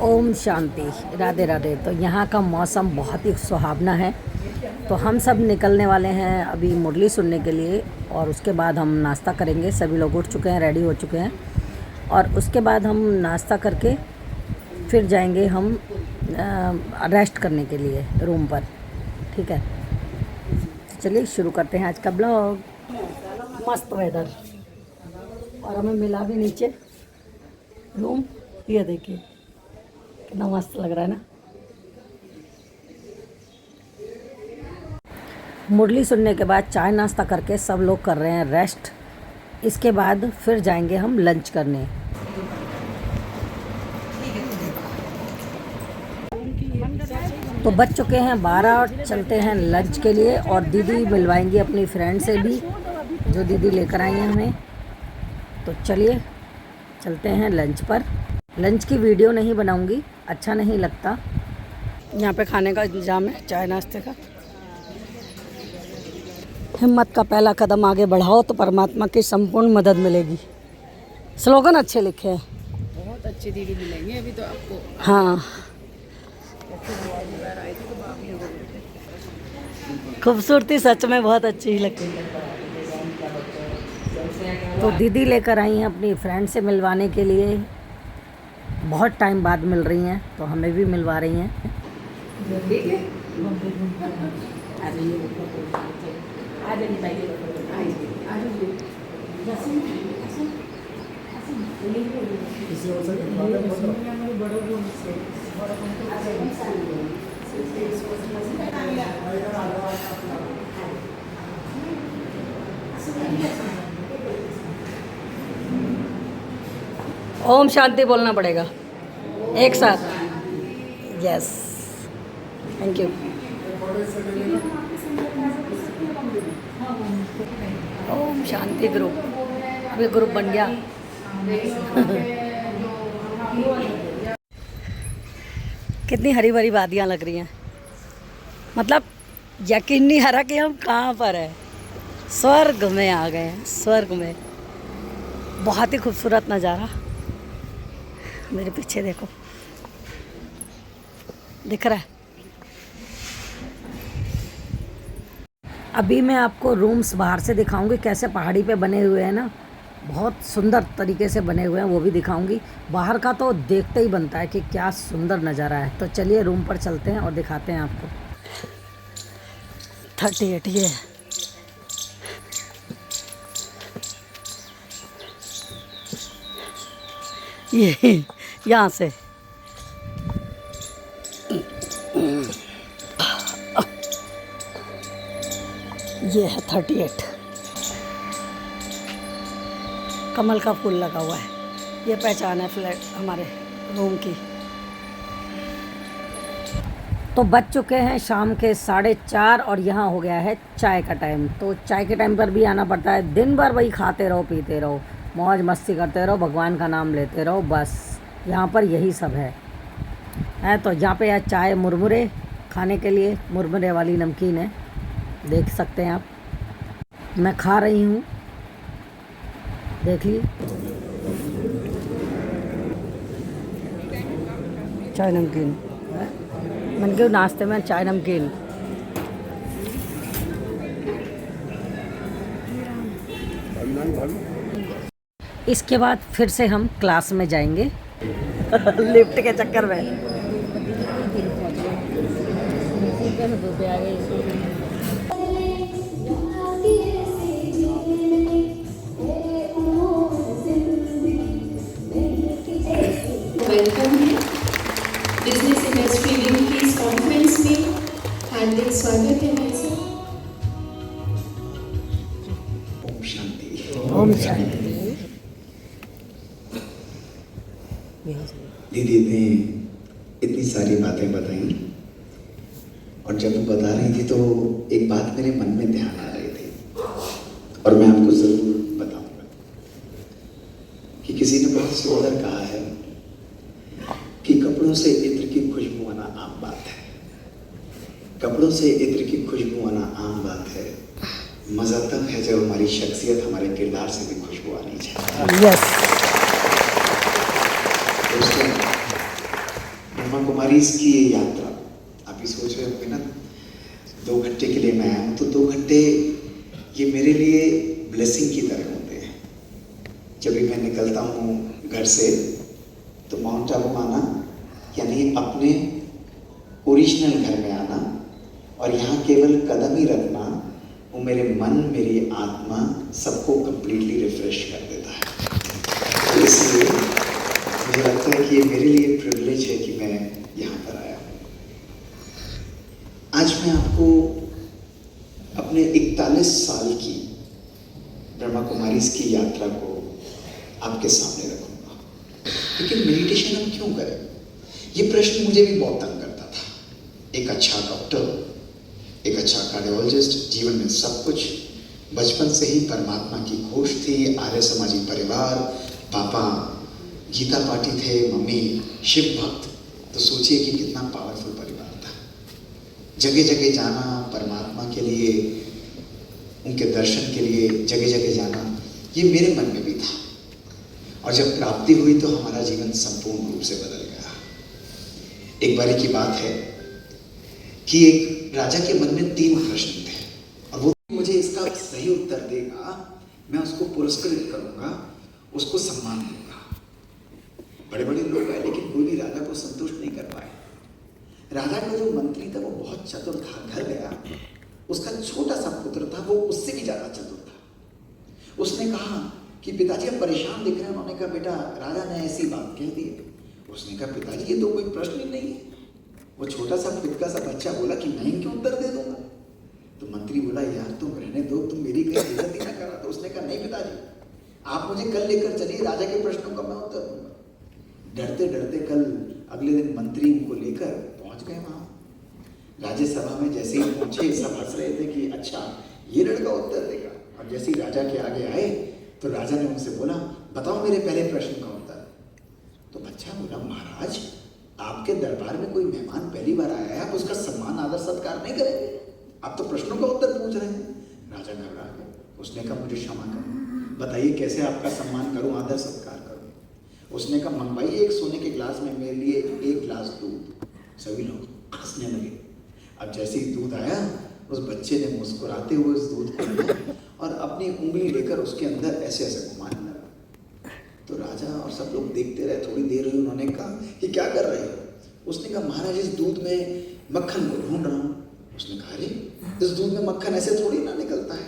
ओम शांति। राधे राधे। तो यहाँ का मौसम बहुत ही सुहावना है। तो हम सब निकलने वाले हैं अभी मुरली सुनने के लिए, और उसके बाद हम नाश्ता करेंगे। सभी लोग उठ चुके हैं, रेडी हो चुके हैं, और उसके बाद हम नाश्ता करके फिर जाएंगे हम रेस्ट करने के लिए रूम पर। ठीक है, चलिए शुरू करते हैं आज का ब्लॉग। मस्त वेदर, और हमें मिला भी नीचे रूम। ये देखिए कितना मस्त लग रहा है ना। मुरली सुनने के बाद चाय नाश्ता करके सब लोग कर रहे हैं रेस्ट। इसके बाद फिर जाएंगे हम लंच करने। तो बज चुके हैं 12 और चलते हैं लंच के लिए। और दीदी मिलवाएंगी अपनी फ्रेंड से भी, जो दीदी लेकर आई हैं हमें। तो चलिए चलते हैं लंच पर। लंच की वीडियो नहीं बनाऊंगी, अच्छा नहीं लगता। यहाँ पे खाने का इंतज़ाम है, चाय नाश्ते का। हिम्मत का पहला कदम आगे बढ़ाओ तो परमात्मा की संपूर्ण मदद मिलेगी। स्लोगन अच्छे लिखे हैं, बहुत अच्छे दीदी मिलेंगे अभी तो आपको। हाँ, खूबसूरती सच में बहुत अच्छी ही लगती है। तो दीदी लेकर आई हैं अपनी फ्रेंड से मिलवाने के लिए। बहुत टाइम बाद मिल रही हैं, तो हमें भी मिलवा रही हैं। ठीक है, ओम शांति बोलना पड़ेगा एक साथ। Yes, thank you. Om Shanti group, अभी ग्रुप बन गया। कितनी हरी भरी वादियाँ लग रही हैं, मतलब यकीन नहीं आ रहा कि हम कहाँ पर हैं। स्वर्ग में आ गए हैं, स्वर्ग में। बहुत ही खूबसूरत नज़ारा। मेरे पीछे देखो, दिख रहा है। अभी मैं आपको रूम्स बाहर से दिखाऊंगी, कैसे पहाड़ी पे बने हुए हैं ना, बहुत सुंदर तरीके से बने हुए हैं, वो भी दिखाऊंगी। बाहर का तो देखते ही बनता है कि क्या सुंदर नज़ारा है। तो चलिए रूम पर चलते हैं और दिखाते हैं आपको। 38 ये यहाँ से ये है 38। कमल का फूल लगा हुआ है। ये पहचान है फ्लैट हमारे रूम की। तो बज चुके हैं शाम के 4:30, और यहाँ हो गया है चाय का टाइम। तो चाय के टाइम पर भी आना पड़ता है। दिन भर वही खाते रहो, पीते रहो, मौज मस्ती करते रहो, भगवान का नाम लेते रहो, बस यहाँ पर यही सब है। तो यहाँ पे है चाय, मुरमुरे खाने के लिए। मुरमुरे वाली नमकीन है, देख सकते हैं आप। मैं खा रही हूँ, देखिए। चाय नमकीन, मैंने कहा नाश्ते में चाय नमकीन। इसके बाद फिर से हम क्लास में जाएंगे लिफ्ट के चक्कर में। वेलकम है बिजनेस इंडस्ट्री विंग की इस कॉन्फ्रेंस में। हार्दिक स्वागत है मेरे से। ओम शांति। ओम शांति। दीदी ने इतनी सारी बातें बताई, और जब वो बता रही थी तो एक बात मेरे मन में ध्यान आ रही थी, और मैं आपको जरूर बताऊंगा कि किसी ने बहुत सुंदर कहा है कि कपड़ों से इत्र की खुशबू आना आम बात है। कपड़ों से इत्र की खुशबू आना आम बात है। मजा तब है जब हमारी शख्सियत, हमारे किरदार से भी खुशबू आनी चाहिए। यस। ब्रह्मा कुमारी की ये यात्रा, आप ही सोच रहे होंगे ना 2 घंटे के लिए मैं आया हूँ, तो 2 घंटे ये मेरे लिए ब्लेसिंग की तरह होते हैं। जब भी मैं निकलता हूँ घर से तो माउंट आबू आना यानी अपने ओरिजिनल घर में आना और यहाँ केवल कदम ही रखना, वो मेरे मन, मेरी आत्मा सबको कंप्लीटली रिफ्रेश कर देता है। तो इसलिए मुझे लगता है कि ये मेरे लिए प्रिविलेज है कि मैं यहाँ पर आया हूँ। आज मैं आपको अपने 41 साल की ब्रह्मा कुमारी की यात्रा को आपके सामने रखूंगा। लेकिन मेडिटेशन हम क्यों करें? ये प्रश्न मुझे भी बहुत तंग करता था। एक अच्छा डॉक्टर, एक अच्छा कार्डियोलॉजिस्ट, जीवन में सब कुछ, बचपन से ही परमात्मा की खोज थी, आर्य समाजी परिवार, पापा गीता पाठी थे, मम्मी शिव भक्त। तो सोचिए कि कितना पावरफुल परिवार था। जगह जगह जाना परमात्मा के लिए, उनके दर्शन के लिए जगह जगह जाना, ये मेरे मन में भी था। और जब प्राप्ति हुई तो हमारा जीवन संपूर्ण रूप से बदल गया। एक बारी की बात है कि एक राजा के मन में 3 प्रश्न थे और वो मुझे इसका सही उत्तर देगा, मैं उसको पुरस्कृत करूंगा, उसको सम्मान दूंगा। बड़े बड़े लोग आए लेकिन कोई भी राजा को संतुष्ट नहीं कर पाए। राजा का जो मंत्री था वो बहुत चतुर था। घर गया, उसका छोटा सा पुत्र था, वो उससे भी ज्यादा चतुर था। उसने कहा कि पिताजी आप परेशान दिख रहे हैं। उन्होंने कहा बेटा राजा ने ऐसी बात कह दी। उसने कहा पिताजी ये तो कोई प्रश्न ही नहीं है। वो छोटा सा खुद का सा बच्चा बोला कि मैं क्यों उत्तर दे दूंगा। तो मंत्री बोला यार तुम रहने दो, तुम मेरी कहीं इज्जत ही ना करा। तो उसने कहा नहीं पिताजी आप मुझे कल लेकर चलिए, राजा के प्रश्नों का मैं उत्तर दूंगा। डरते डरते कल अगले दिन मंत्री उनको लेकर पहुंच गए वहां राज्यसभा में। जैसे ही पहुंचे सब हंस रहे थे कि अच्छा ये लड़का उत्तर देगा। और जैसे ही राजा के आगे आए तो राजा ने उनसे बोला बताओ मेरे पहले प्रश्न का उत्तर। तो बच्चा बोला महाराज आपके दरबार में कोई मेहमान पहली बार आया है, आप उसका सम्मान आदर सत्कार नहीं करेंगे, आप तो प्रश्नों का उत्तर पूछ रहे हैं। राजा घबरा गया। उसने कहा मुझे क्षमा करो, बताइए कैसे आपका सम्मान करूं, आदर सत्कार करूं। उसने कहा मंगवाइए एक सोने के गिलास में मेरे लिए 1 गिलास दूध। सभी लोग हंसने लगे। अब जैसे ही दूध आया उस बच्चे ने मुस्कुराते हुए उस दूध को लिया और अपनी उंगली लेकर उसके अंदर ऐसे ऐसे घुमाने लगा। तो राजा और सब लोग देखते रहे। थोड़ी देर हुई, उन्होंने कहा कि क्या कर रहे हो। उसने कहा महाराज इस दूध में मक्खन को ढूंढ रहा हूँ। उसने कहा अरे इस दूध में मक्खन ऐसे थोड़ी ना निकलता है।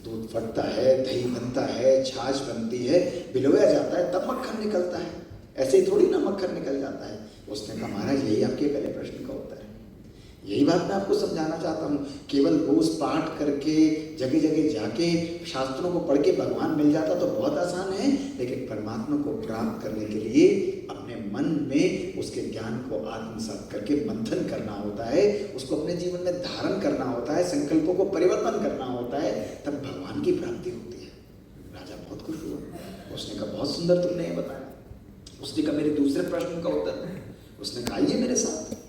दूध फटता है, दही बनता है, छाछ बनती है, भिगोया जाता है तब मक्खन निकलता है, ऐसे ही थोड़ी ना मक्खन निकल जाता है। उसने कहा महाराज यही आपके पहले प्रश्न का उत्तर है। यही बात मैं आपको समझाना चाहता हूँ। केवल रोज पाठ करके जगह जगह जाके शास्त्रों को पढ़ के भगवान मिल जाता तो बहुत आसान है, लेकिन परमात्मा को प्राप्त करने के लिए अपने मन में उसके ज्ञान को आत्मसात करके मंथन करना होता है, उसको अपने जीवन में धारण करना होता है, संकल्पों को परिवर्तन करना होता है, तब भगवान की प्राप्ति होती है। राजा बहुत खुश हुआ। उसने कहा बहुत सुंदर तुमने ये बताया। उसने कहा मेरे दूसरे प्रश्न का उत्तर। उसने कहा आइए मेरे साथ।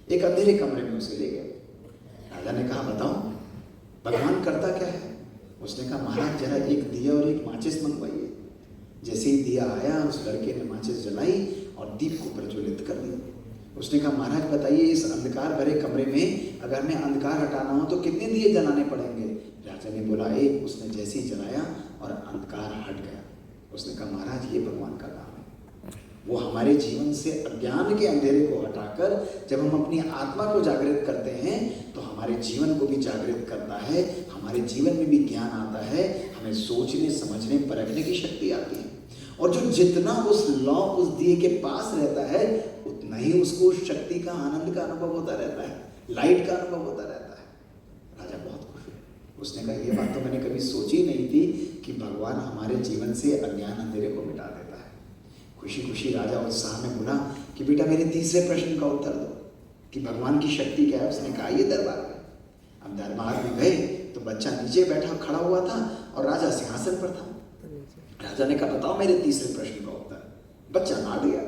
एक अंधेरे कमरे में उसे ले गए। राजा ने कहा बताओ भगवान करता क्या है। उसने कहा महाराज जरा एक दिया और एक माचिस मंगवाइए। जैसे ही दिया आया उस लड़के ने माचिस जलाई और दीप को प्रज्वलित कर दिया। उसने कहा महाराज बताइए इस अंधकार भरे कमरे में अगर मैं अंधकार हटाना हो तो कितने दिए जलाने पड़ेंगे। राजा ने बोला 1। उसने जैसे ही जलाया और अंधकार हट गया। उसने कहा महाराज ये भगवान का काम है। वो हमारे जीवन से अज्ञान के अंधेरे को हटाकर जब हम अपनी आत्मा को जागृत करते हैं तो हमारे जीवन को भी जागृत करता है, हमारे जीवन में भी ज्ञान आता है, हमें सोचने समझने परखने की शक्ति आती है। और जो जितना उस लौ उस दिए के पास रहता है उतना ही उसको उस शक्ति का आनंद का अनुभव होता रहता है, लाइट का अनुभव होता रहता है। राजा बहुत खुश हुए। उसने कहा ये बात तो मैंने कभी सोची नहीं थी कि भगवान हमारे जीवन से अज्ञान अंधेरे को मिटा देता है। खुशी खुशी राजा उत्साह में बोला कि बेटा मेरे तीसरे प्रश्न का उत्तर दो कि भगवान की शक्ति क्या है। उसने कहा ये दरबार में। अब दरबार में गए तो बच्चा नीचे बैठा खड़ा हुआ था और राजा सिंहासन पर था। राजा ने कहा बताओ मेरे तीसरे प्रश्न का उत्तर। बच्चा नाट गया।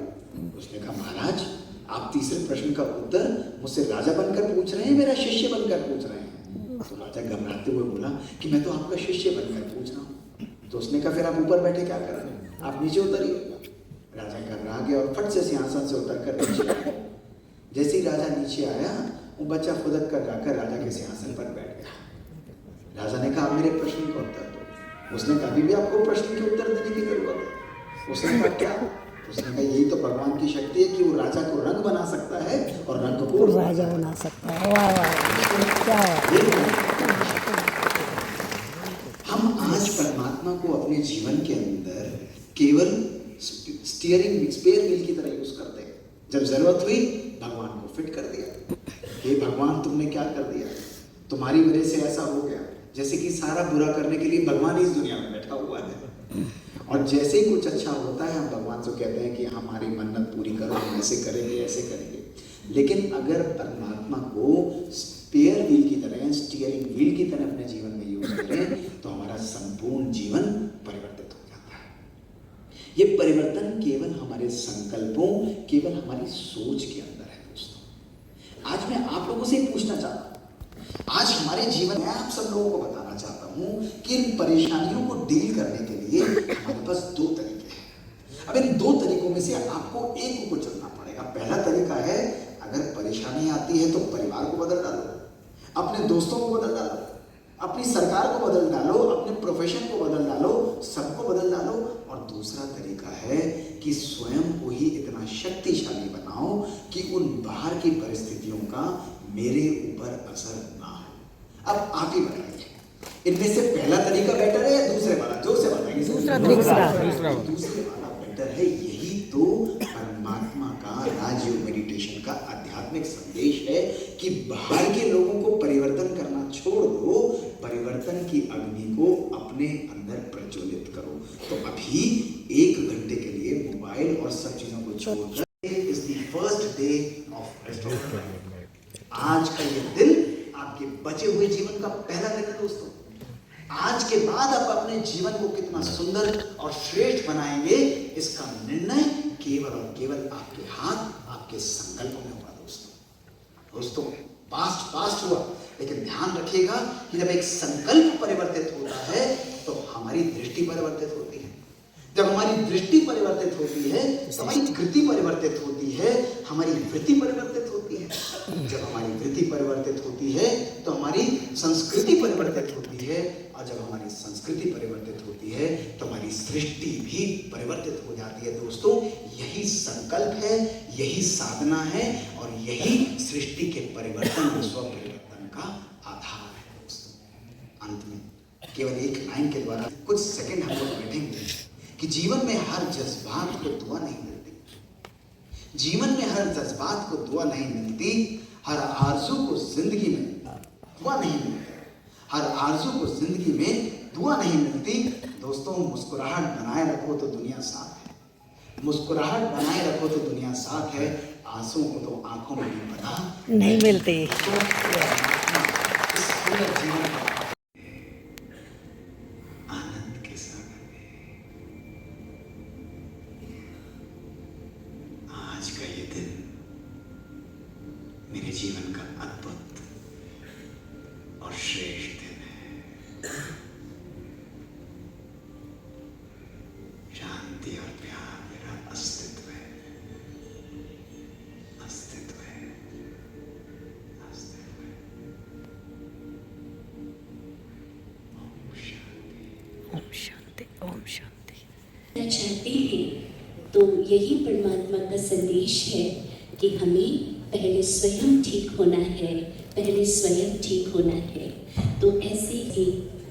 उसने कहा महाराज आप तीसरे प्रश्न का उत्तर मुझसे राजा बनकर पूछ रहे हैं, मेरा शिष्य बनकर पूछ रहे हैं। तो राजा घबराते हुए बोला कि मैं तो आपका शिष्य बनकर पूछ रहा हूँ। तो उसने कहा फिर आप ऊपर बैठे क्या कर रहे हैं, आप नीचे उतरिए। राजा घबरा गया और फट से सिंहासन से उतर कर नीचे आ गया। जैसे ही राजा नीचे आया, वो बच्चा फुदक कर जाकर राजा के सिंहासन पर बैठ गया। राजा ने कहा, मेरे प्रश्न का उत्तर दो। उसने कहा, अभी भी आपको प्रश्न के उत्तर देने की जरूरत है। उसने कहा, क्या? उसने कहा, यही तो भगवान की शक्ति है कि वो राजा को रंग बना सकता है और रंग को राजा बना सकता है। वाह वाह, क्या हम आज परमात्मा को अपने जीवन के अंदर केवल स्पेयर व्हील की तरह यूज करते हैं। जब जरूरत हुई भगवान को फिट कर दिया। हे भगवान, तुमने क्या कर दिया? तुम्हारी वजह से ऐसा हो गया। जैसे कि सारा बुरा करने के लिए भगवान इस दुनिया में बैठा हुआ है, और जैसे ही कुछ अच्छा होता है हम भगवान से कहते हैं कि हमारी मन्नत पूरी करो, हम ऐसे करेंगे, ऐसे करेंगे। लेकिन अगर परमात्मा को स्पेयर व्हील की तरह, स्टीयरिंग व्हील की तरह अपने जीवन में यूज करें तो हमारा संपूर्ण जीवन परिवर्तित हो जाता है। ये परिवर्तन केवल हमारे संकल्पों, केवल हमारी सोच के अंदर है। दोस्तों, आज मैं आप लोगों से पूछना चाहता हूँ, आज हमारे जीवन में आप सब लोगों को बताना चाहता हूँ कि इन परेशानियों को डील करने के लिए हमारे पास दो तरीके हैं। अब इन दो तरीकों में से आपको एक को चुनना पड़ेगा। पहला तरीका है, अगर परेशानी आती है तो परिवार को बदल डालो, अपने दोस्तों को बदल डालो, अपनी सरकार को बदल डालो, अपने प्रोफेशन को बदल डालो, सबको बदल डालो। और दूसरा तरीका है कि स्वयं को ही इतना शक्तिशाली बनाओ कि उन बाहर की परिस्थितियों का मेरे ऊपर असर ना हो। अब आप ही बताइए, इनमें से पहला तरीका बेटर है या दूसरे वाला? जोर से बताइए। दूसरा दूसरे वाला बेटर है। यही तो परमात्मा का राजयोग मेडिटेशन का आध्यात्मिक संदेश है कि बाहर के लोगों को परिवर्तन करना छोड़ दो, परिवर्तन की अग्नि को अपने अंदर प्रज्वलित करो। तो अभी 1 घंटे के लिए मोबाइल और सब चीजों को छोड़कर, is the first day of restaurant. आज का ये दिन आपके बचे हुए जीवन का पहला दिन है। दोस्तों, आज के बाद आप अपने जीवन को कितना सुंदर और श्रेष्ठ बनाएंगे, इसका निर्णय केवल और केवल आपके हाथ, आपके संकल्प में होगा। दोस्तों, पास्ट हुआ, लेकिन ध्यान रखिएगा कि जब एक संकल्प परिवर्तित होता है तो हमारी दृष्टि परिवर्तित होती है। जब हमारी दृष्टि परिवर्तित होती है तो हमारी कृति परिवर्तित होती है, हमारी वृत्ति परिवर्तित होती है। जब हमारी वृत्ति परिवर्तित होती है तो हमारी संस्कृति परिवर्तित होती है, और जब हमारी संस्कृति परिवर्तित होती है तो हमारी सृष्टि भी परिवर्तित हो जाती है। दोस्तों, यही संकल्प है, यही साधना है, और यही सृष्टि के परिवर्तन, स्व परिवर्तन का आधार है। दोस्तों, अंत में केवल एक लाइन के द्वारा कुछ सेकंड हम लोग बैठेंगे कि जीवन में हर जज्बात को दुआ नहीं मिलती, जीवन में हर जज्बात को दुआ नहीं मिलती, हर आरज़ू को जिंदगी में दुआ नहीं मिलती, हर आरज़ू को जिंदगी में दुआ नहीं मिलती। दोस्तों, मुस्कुराहट बनाए रखो तो दुनिया साथ है, मुस्कुराहट बनाए रखो तो दुनिया साथ है, आंसू को तो आंखों में भी पता नहीं मिलती। आनंद के सागर में आज का ये दिन मेरे जीवन का अद्भुत और श्रेष्ठ दिन है। शांति और प्यार मेरा अस्तित्व है, अस्तित्व है, अस्तित्व है। ओम शांति। ओम शांति, ओम शांति। चाहते हैं तो यही परमात्मा का संदेश है कि हमें पहले स्वयं ठीक होना है, पहले स्वयं ठीक होना है। तो ऐसे ही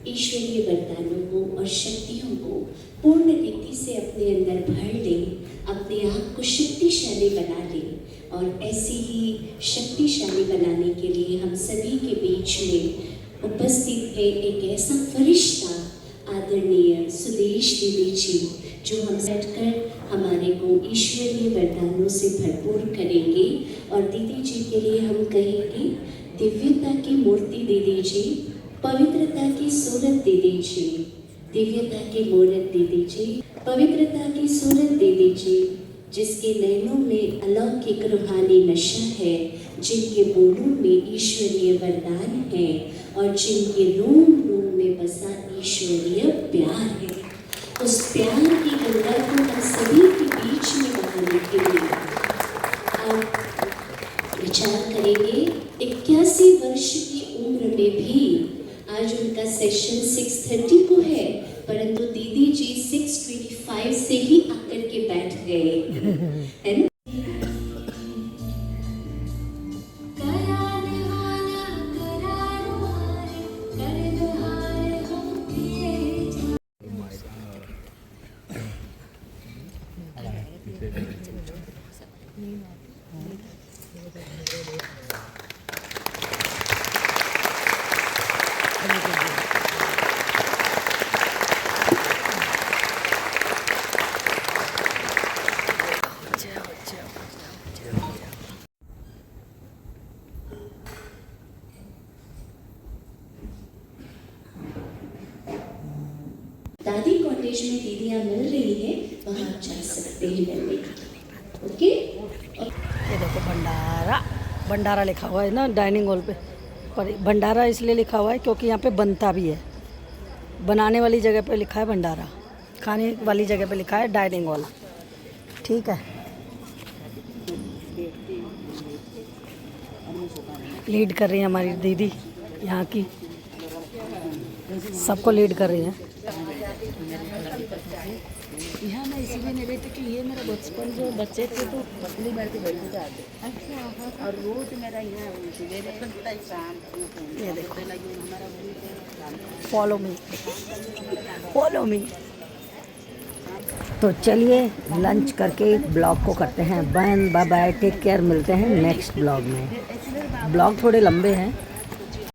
ईश्वरीय वरदानों को और शक्तियों को पूर्ण रीति से अपने अंदर भर लें, अपने आप को शक्तिशाली बना लें। और ऐसे ही शक्तिशाली बनाने के लिए हम सभी के बीच में उपस्थित है एक ऐसा फरिश्ता, आदरणीय सुदेश दीदी जी, जो हम बैठकर हमारे को ईश्वरीय वरदानों से भरपूर करेंगे। और दीदी जी के लिए हम कहेंगे, दिव्यता की मूर्ति दीदी जी, पवित्रता की सूरत दीदी जी, दिव्यता की मूरत दीदी जी, पवित्रता की सूरत दीदी जी, जिसके नैनों में अलौकिक रूहानी नशा है, जिनके बोलों में ईश्वरीय वरदान है, और जिनके रोम रोम में बसा ईश्वरीय प्यार है। उस प्यार की गंगा को हम सभी के बीच में बहाने के लिए आप विचार करेंगे 81 वर्ष की उम्र में भी आज उनका सेशन 6:30 को है, परंतु दीदी जी 6:25 से ही आकर के बैठ गए, है ना? दादी कॉटेज में दीदियाँ मिल रही है, वहाँ आप जा सकते हैं मिलने। ओके? ये देखो भंडारा, भंडारा लिखा हुआ है ना डाइनिंग हॉल पे। पर भंडारा इसलिए लिखा हुआ है क्योंकि यहाँ पे बनता भी है। बनाने वाली जगह पे लिखा है भंडारा, खाने वाली जगह पे लिखा है डाइनिंग हॉल। ठीक है, लीड कर रही है हमारी दीदी यहाँ की, सबको लीड कर रही है। यहाँ मैं इसीलिए नहीं रहती कि ये मेरा बचपन जो बच्चे थे तो पतली बैठ के बैठते थे आते। अच्छा। और रोज मेरा यहाँ सवेरे शाम ये देखो, फॉलो मी, फॉलो मी। तो चलिए लंच करके ब्लॉग को करते हैं बंद। बाय बाय, टेक केयर, मिलते हैं नेक्स्ट ब्लॉग में। ब्लॉग थोड़े लंबे हैं